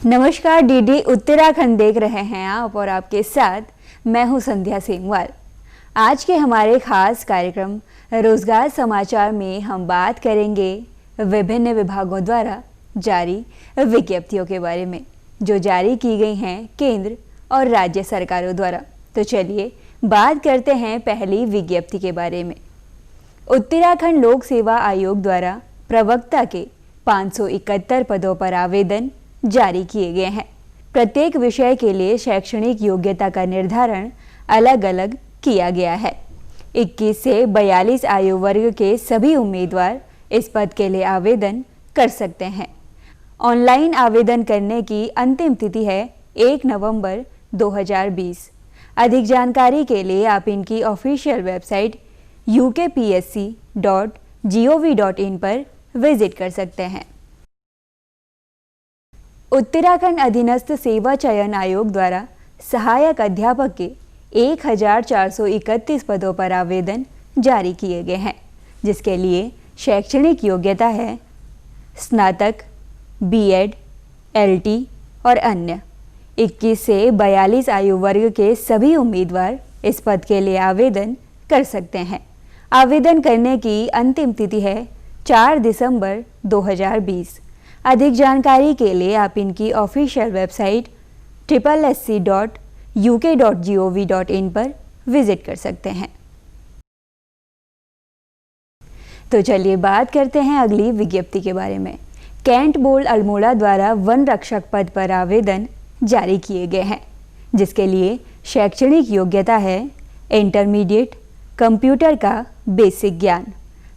नमस्कार, डीडी उत्तराखंड देख रहे हैं आप और आपके साथ मैं हूं संध्या सेमवाल। आज के हमारे खास कार्यक्रम रोजगार समाचार में हम बात करेंगे विभिन्न विभागों द्वारा जारी विज्ञप्तियों के बारे में जो जारी की गई हैं केंद्र और राज्य सरकारों द्वारा। तो चलिए बात करते हैं पहली विज्ञप्ति के बारे में। उत्तराखंड लोक सेवा आयोग द्वारा प्रवक्ता के 571 पदों पर आवेदन जारी किए गए हैं। प्रत्येक विषय के लिए शैक्षणिक योग्यता का निर्धारण अलग अलग किया गया है। 21 से 42 आयु वर्ग के सभी उम्मीदवार इस पद के लिए आवेदन कर सकते हैं। ऑनलाइन आवेदन करने की अंतिम तिथि है 1 नवंबर 2020। अधिक जानकारी के लिए आप इनकी ऑफिशियल वेबसाइट ukpsc.gov.in पर विजिट कर सकते हैं। उत्तराखंड अधीनस्थ सेवा चयन आयोग द्वारा सहायक अध्यापक के 1431 पदों पर आवेदन जारी किए गए हैं, जिसके लिए शैक्षणिक योग्यता है स्नातक, बीएड, एलटी और अन्य। 21 से 42 आयु वर्ग के सभी उम्मीदवार इस पद के लिए आवेदन कर सकते हैं। आवेदन करने की अंतिम तिथि है 4 दिसंबर 2020। अधिक जानकारी के लिए आप इनकी ऑफिशियल वेबसाइट sssc.uk.gov.in पर विजिट कर सकते हैं। तो चलिए बात करते हैं अगली विज्ञप्ति के बारे में। कैंट बोर्ड अल्मोड़ा द्वारा वन रक्षक पद पर आवेदन जारी किए गए हैं, जिसके लिए शैक्षणिक योग्यता है इंटरमीडिएट, कंप्यूटर का बेसिक ज्ञान।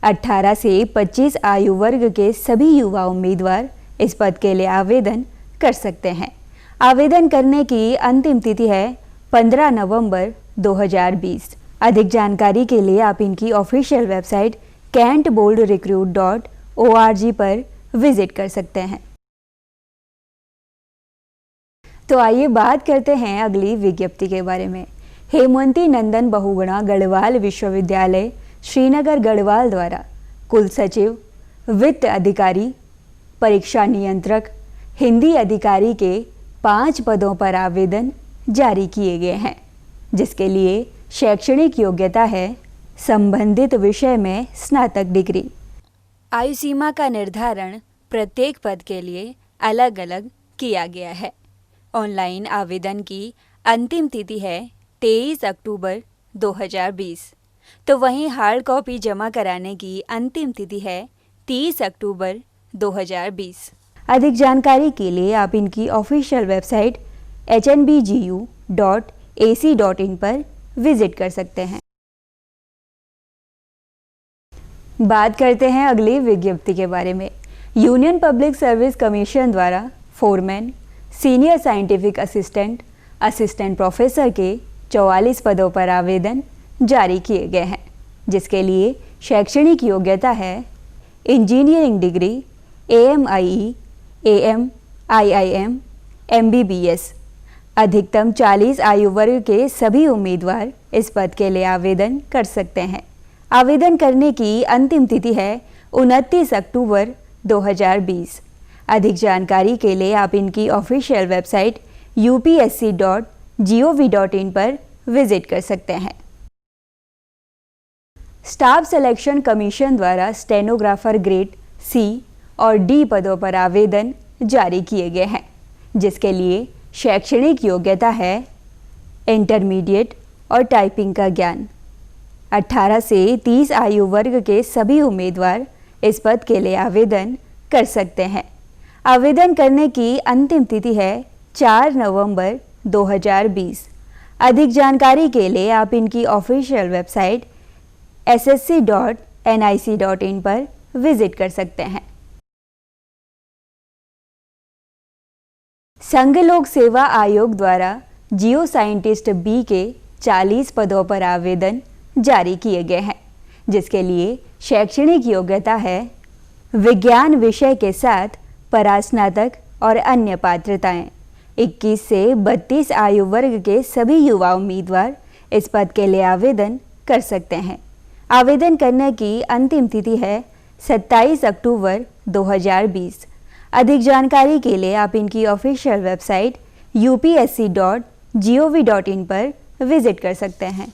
18 से 25 आयु वर्ग के सभी युवा उम्मीदवार इस पद के लिए आवेदन कर सकते हैं। आवेदन करने की अंतिम तिथि है 15 नवंबर 2020। अधिक जानकारी के लिए आप इनकी ऑफिशियल वेबसाइट kentboldrecruit.org पर विजिट कर सकते हैं। तो आइए बात करते हैं अगली विज्ञप्ति के बारे में। हेमवती नंदन बहुगुणा गढ़वाल विश्वविद्यालय श्रीनगर गढ़वाल द्वारा कुल सचिव, वित्त अधिकारी, परीक्षा नियंत्रक, हिंदी अधिकारी के 5 पदों पर आवेदन जारी किए गए हैं, जिसके लिए शैक्षणिक योग्यता है संबंधित विषय में स्नातक डिग्री। आयु सीमा का निर्धारण प्रत्येक पद के लिए अलग अलग किया गया है। ऑनलाइन आवेदन की अंतिम तिथि है 23 अक्टूबर 2020। तो वहीं हार्ड कॉपी जमा कराने की अंतिम तिथि है 30 अक्टूबर 2020। अधिक जानकारी के लिए आप इनकी ऑफिशियल वेबसाइट hnbgu.ac.in पर विजिट कर सकते हैं। बात करते हैं अगली विज्ञप्ति के बारे में। यूनियन पब्लिक सर्विस कमीशन द्वारा foreman, senior scientific assistant, assistant professor के 44 पदों पर आवेदन जारी किए गए हैं, जिसके लिए शैक्षणिक योग्यता है engineering degree, AMIE, AM, IIM, MBBS। अधिकतम 40 आयु वर्ग के सभी उम्मीदवार इस पद के लिए आवेदन कर सकते हैं। आवेदन करने की अंतिम तिथि है 29 अक्टूबर 2020। अधिक जानकारी के लिए आप इनकी ऑफिशियल वेबसाइट upsc.gov.in पर विजिट कर सकते हैं। स्टाफ सिलेक्शन कमीशन द्वारा स्टेनोग्राफर ग्रेड C और D पदों पर आवेदन जारी किए गए हैं, जिसके लिए शैक्षणिक योग्यता है इंटरमीडिएट और टाइपिंग का ज्ञान। 18 से 30 आयु वर्ग के सभी उम्मीदवार इस पद के लिए आवेदन कर सकते हैं। आवेदन करने की अंतिम तिथि है 4 नवंबर 2020। अधिक जानकारी के लिए आप इनकी ऑफिशियल वेबसाइट ssc.nic.in पर विजिट कर सकते हैं। संघ लोक सेवा आयोग द्वारा जियो साइंटिस्ट बी के 40 पदों पर आवेदन जारी किए गए हैं, जिसके लिए शैक्षणिक योग्यता है विज्ञान विषय के साथ परास्नातक और अन्य पात्रताएं। 21 से 32 आयु वर्ग के सभी युवा उम्मीदवार इस पद के लिए आवेदन कर सकते हैं। आवेदन करने की अंतिम तिथि है 27 अक्टूबर 2020। अधिक जानकारी के लिए आप इनकी ऑफिशियल वेबसाइट upsc.gov.in पर विजिट कर सकते हैं।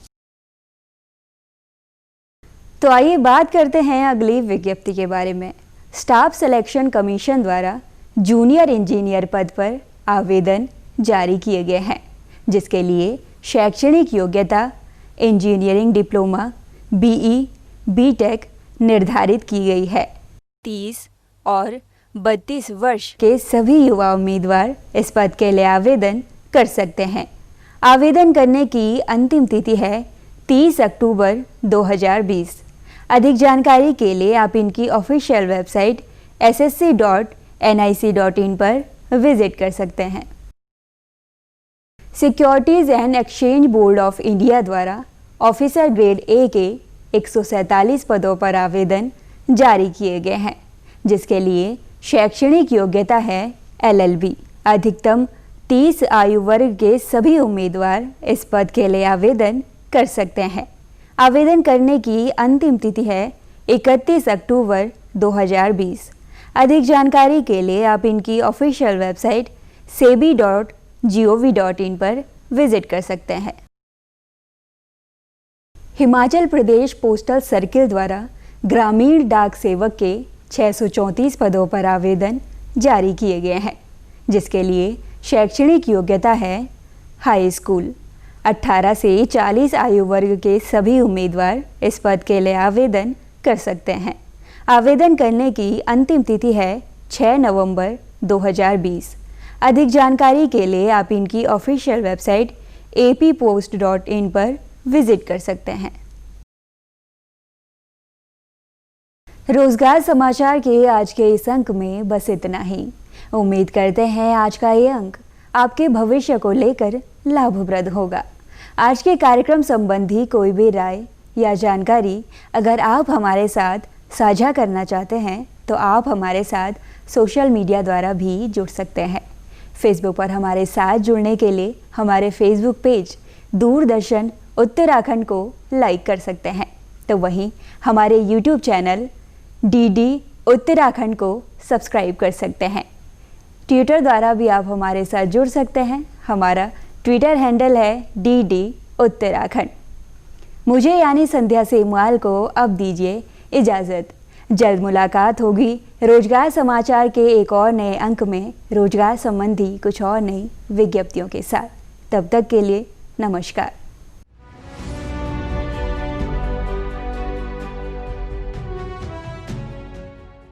तो आइए बात करते हैं अगली विज्ञप्ति के बारे में। स्टाफ सिलेक्शन कमीशन द्वारा जूनियर इंजीनियर पद पर आवेदन जारी किए गए हैं, जिसके लिए शैक्षणिक योग्यता इंजीनियरिंग डिप्लोमा, बीई, बीटेक निर्धारित की गई है। 30 और 32 वर्ष के सभी युवा उम्मीदवार इस पद के लिए आवेदन कर सकते हैं। आवेदन करने की अंतिम तिथि है 30 अक्टूबर 2020। अधिक जानकारी के लिए आप इनकी ऑफिशियल वेबसाइट ssc.nic.in पर विजिट कर सकते हैं। Securities and exchange board of India द्वारा ऑफिसर ग्रेड ए के 147 पदों पर आवेदन जारी किए गए हैं, जिसके लिए शैक्षणिक योग्यता है LLB। अधिकतम 30 आयु वर्ग के सभी उम्मीदवार इस पद के लिए आवेदन कर सकते हैं। आवेदन करने की अंतिम तिथि है 31 अक्टूबर 2020। अधिक जानकारी के लिए आप इनकी ऑफिशियल वेबसाइट sebi.gov.in पर विजिट कर सकते हैं। हिमाचल प्रदेश पोस्टल सर्किल द्वारा ग्रामीण डाक सेवक के 634 पदों पर आवेदन जारी किए गए हैं, जिसके लिए शैक्षणिक योग्यता है हाई स्कूल। 18 से 40 आयु वर्ग के सभी उम्मीदवार इस पद के लिए आवेदन कर सकते हैं। आवेदन करने की अंतिम तिथि है 6 नवंबर 2020। अधिक जानकारी के लिए आप इनकी ऑफिशियल वेबसाइट appost.in पर विजिट कर सकते हैं। रोजगार समाचार के आज के इस अंक में बस इतना ही। उम्मीद करते हैं आज का ये अंक आपके भविष्य को लेकर लाभप्रद होगा। आज के कार्यक्रम संबंधी कोई भी राय या जानकारी अगर आप हमारे साथ साझा करना चाहते हैं तो आप हमारे साथ सोशल मीडिया द्वारा भी जुड़ सकते हैं। फेसबुक पर हमारे साथ जुड़ने के लिए हमारे फेसबुक पेज दूरदर्शन उत्तराखंड को लाइक कर सकते हैं, तो वहीं हमारे यूट्यूब चैनल DD उत्तराखंड को सब्सक्राइब कर सकते हैं। ट्विटर द्वारा भी आप हमारे साथ जुड़ सकते हैं। हमारा ट्विटर हैंडल है DD उत्तराखंड। मुझे यानी संध्या सेमवाल को अब दीजिए इजाज़त। जल्द मुलाकात होगी रोजगार समाचार के एक और नए अंक में रोजगार संबंधी कुछ और नई विज्ञप्तियों के साथ। तब तक के लिए नमस्कार।